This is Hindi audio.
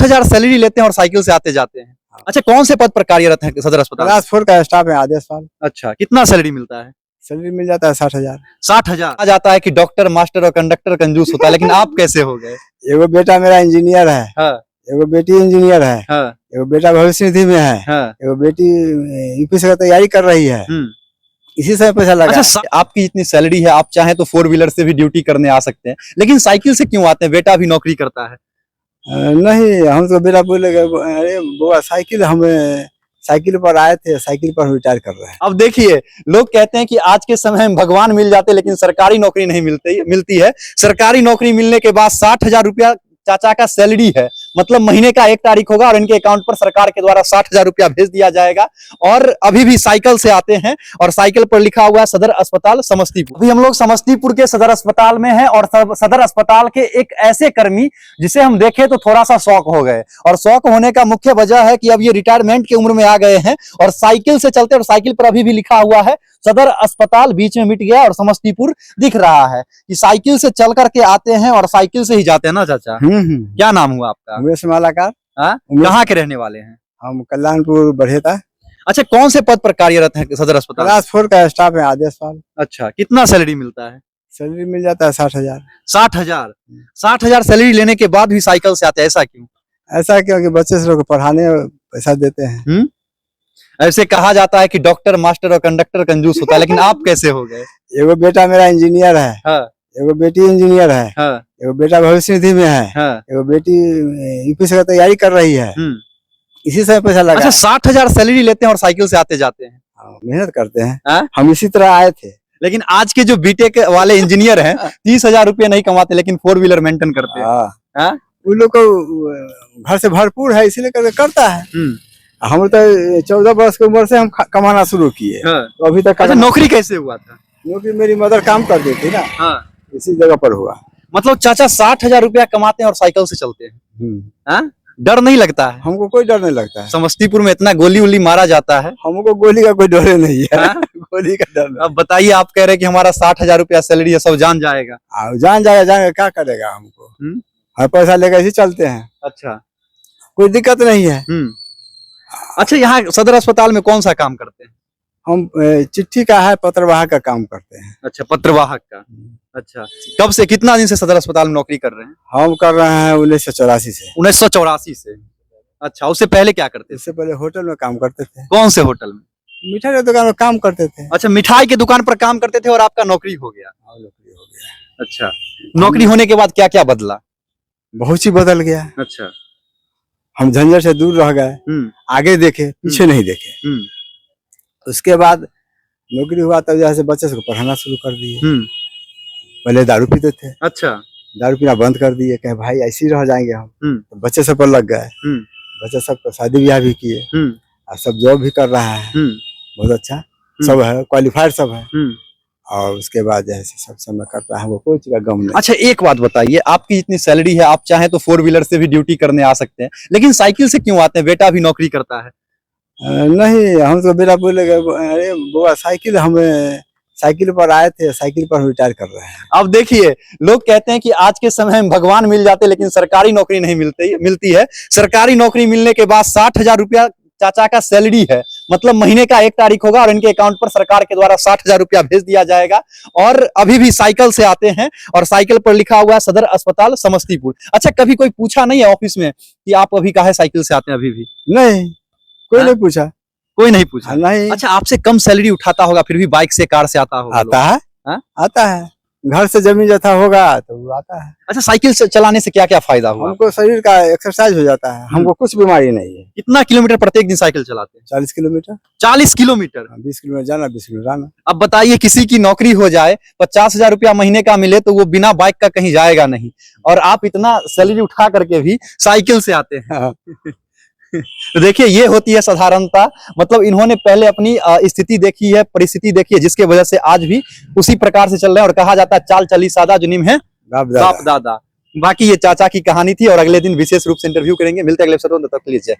60,000 सैलरी लेते हैं और साइकिल से आते जाते हैं। अच्छा, कौन से पद पर कार्यरत हैं सदर अस्पताल? क्लास 4 का स्टाफ है आदेशपाल। अच्छा, कितना सैलरी मिलता है? सैलरी मिल जाता है 60,000। 60,000। कहा जाता है कि डॉक्टर, मास्टर और कंडक्टर कंजूस होता है, लेकिन आप कैसे हो गए? एगो बेटा मेरा इंजीनियर है, हाँ, एगो बेटी इंजीनियर है, हाँ, एगो बेटा भविष्य निधि में है, हाँ। एगो बेटी यूपीएससी का तैयारी कर रही है। इसी से पैसा लगा। अच्छा, आपकी इतनी सैलरी है, आप चाहें तो 4 व्हीलर से भी ड्यूटी करने आ सकते हैं, लेकिन साइकिल से क्यों आते हैं? बेटा भी नौकरी करता है। नहीं, हम तो बेटा बोलेगा अरे बुआ साइकिल, हम साइकिल पर आए थे, साइकिल पर रिटायर कर रहे हैं। अब देखिए, लोग कहते हैं कि आज के समय में भगवान मिल जाते, लेकिन सरकारी नौकरी नहीं मिलती है। सरकारी नौकरी मिलने के बाद 60,000 रुपया चाचा का सैलरी है, मतलब महीने का 1 तारीख होगा और इनके अकाउंट पर सरकार के द्वारा 60,000 रुपया भेज दिया जाएगा। और अभी भी साइकिल से आते हैं और साइकिल पर लिखा हुआ है सदर अस्पताल समस्तीपुर। अभी हम लोग समस्तीपुर के सदर अस्पताल में हैं और सदर अस्पताल के एक ऐसे कर्मी जिसे हम देखे तो थोड़ा सा शौक हो गए, और शौक होने का मुख्य वजह है कि अब ये रिटायरमेंट की उम्र में आ गए हैं और साइकिल से चलते, और साइकिल पर अभी भी लिखा हुआ है सदर अस्पताल, बीच में मिट गया और समस्तीपुर दिख रहा है कि साइकिल से चल करके आते हैं और साइकिल से ही जाते हैं ना चाचा? क्या नाम हुआ आपका? उमेश मालाकार। कहाँ के रहने वाले हैं? हम कल्याणपुर बढ़ेता। अच्छा, कौन से पद पर कार्यरत हैं सदर अस्पताल? क्लास 4 का स्टाफ है आदेशपाल। अच्छा, कितना सैलरी मिलता है? सैलरी मिल जाता है 60,000। 60,000। 60,000 सैलरी लेने के बाद भी साइकिल से आते हैं, ऐसा क्यों? ऐसा क्योंकि बच्चे से लोग पढ़ाने पैसा देते हैं। ऐसे कहा जाता है कि डॉक्टर, मास्टर और कंडक्टर कंजूस होता है, लेकिन आप कैसे हो गए? एगो बेटा मेरा इंजीनियर है, हाँ, एगो बेटी इंजीनियर है, हाँ, एगो बेटा भविष्य निधि में है, हाँ। एगो बेटी यूपीएससी का तैयारी कर रही है। इसी से पैसा लगा। अच्छा, 60,000 सैलरी लेते हैं और साइकिल से आते जाते हैं। मेहनत करते हैं। हाँ? हम इसी तरह आए थे। लेकिन आज के जो बीटेक वाले इंजीनियर हैं 30,000 रुपये नहीं कमाते, लेकिन 4 व्हीलर मेंटेन करते हैं। उन लोग को घर से भरपूर है, इसीलिए करता है। हम तो 14 वर्ष की उम्र से हम कमाना शुरू किए। तो अभी तक। अच्छा, नौकरी कैसे हुआ था? नौकरी मेरी मदर काम करती थी ना। इसी जगह पर हुआ। मतलब चाचा 60,000 रुपया कमाते हैं और साइकिल से चलते हैं। डर नहीं लगता है? हमको कोई डर नहीं लगता है। समस्तीपुर में इतना गोली उली मारा जाता है। हमको गोली का कोई डर नहीं है। गोली का डर नहीं। अब बताइए, आप कह रहे हैं कि हमारा 60,000 रुपया सैलरी है, सब जान जाएगा। जान जाएगा, क्या करेगा हमको? हर पैसा लेकर ही चलते हैं। अच्छा, कोई दिक्कत नहीं है। अच्छा, यहाँ सदर अस्पताल में कौन सा काम करते हैं? हम चिट्ठी का है, पत्रवाहक का काम करते हैं। अच्छा, पत्रवाहक का। अच्छा, कब से, कितना दिन से सदर अस्पताल में नौकरी कर रहे हैं? हम कर रहे हैं 1984 से। 1984 से। अच्छा, उससे पहले क्या करते थे? इससे पहले होटल में काम करते थे। कौन से होटल में? मिठाई की दुकान में काम करते थे। अच्छा, मिठाई की दुकान पर काम करते थे और आपका नौकरी हो गया? नौकरी हो गया। अच्छा, नौकरी होने के बाद क्या क्या बदला? बहुत ही बदल गया। अच्छा, हम झंझट से दूर रह गए, आगे देखे, पीछे नहीं देखे। उसके बाद नौकरी हुआ तब जैसे बच्चे को पढ़ाना शुरू कर दिए। पहले दारू पीते थे। अच्छा, दारू पीना बंद कर दिए, कहे भाई ऐसे ही रह जाएंगे हम। तो बच्चे सब पर लग गए। बच्चे सबको शादी ब्याह भी किए और सब जॉब भी कर रहा है। बहुत अच्छा सब है, क्वालिफाइड सब है। और उसके बाद जैसे सब समय करता है, वो कोई चीज का गम नहीं। अच्छा, एक बात बताइए, आपकी इतनी सैलरी है, आप चाहें तो 4 व्हीलर से भी ड्यूटी करने आ सकते हैं, लेकिन साइकिल से क्यों आते हैं? बेटा भी नौकरी करता है। नहीं, हम तो बेटा बोलेगा अरे बुआ साइकिल, हम साइकिल पर आए थे, साइकिल पर रिटायर कर रहे हैं। अब देखिए, लोग कहते हैं कि आज के समय में भगवान मिल जाते, लेकिन सरकारी नौकरी नहीं मिलती है। सरकारी नौकरी मिलने के बाद 60,000 रुपया चाचा का सैलरी है, मतलब महीने का 1 तारीख होगा और इनके अकाउंट पर सरकार के द्वारा 60,000 रुपया भेज दिया जाएगा। और अभी भी साइकिल से आते हैं और साइकिल पर लिखा हुआ है सदर अस्पताल समस्तीपुर। अच्छा, कभी कोई पूछा नहीं है ऑफिस में कि आप अभी काहे साइकिल से आते हैं? अभी भी नहीं, कोई नहीं पूछा। कोई नहीं पूछा? नहीं। अच्छा, आपसे कम सैलरी उठाता होगा, फिर भी बाइक से, कार से आता होगा? आता है। आता है, घर से जमीन जथा होगा तो वो आता है। अच्छा, साइकिल से चलाने से क्या क्या फायदा हुआ? हमको शरीर का एक्सरसाइज हो जाता है, हमको कुछ बीमारी नहीं है। कितना किलोमीटर प्रत्येक दिन साइकिल चलाते हैं? 40 किलोमीटर। 40 किलोमीटर? 20 किलोमीटर जाना, 20 किलोमीटर आना। अब बताइए, किसी की नौकरी हो जाए, 50,000 रुपया महीने का मिले, तो वो बिना बाइक का कहीं जाएगा नहीं, और आप इतना सैलरी उठा करके भी साइकिल से आते हैं। तो देखिए, ये होती है साधारणता। मतलब इन्होंने पहले अपनी स्थिति देखी है, परिस्थिति देखी है, जिसके वजह से आज भी उसी प्रकार से चल रहे हैं। और कहा जाता है चाल चली सादा, जुनिम है बाप दादा। बाकी ये चाचा की कहानी थी और अगले दिन विशेष रूप से इंटरव्यू करेंगे। मिलते हैं अगले एपिसोड में, तब तक के लिए जय।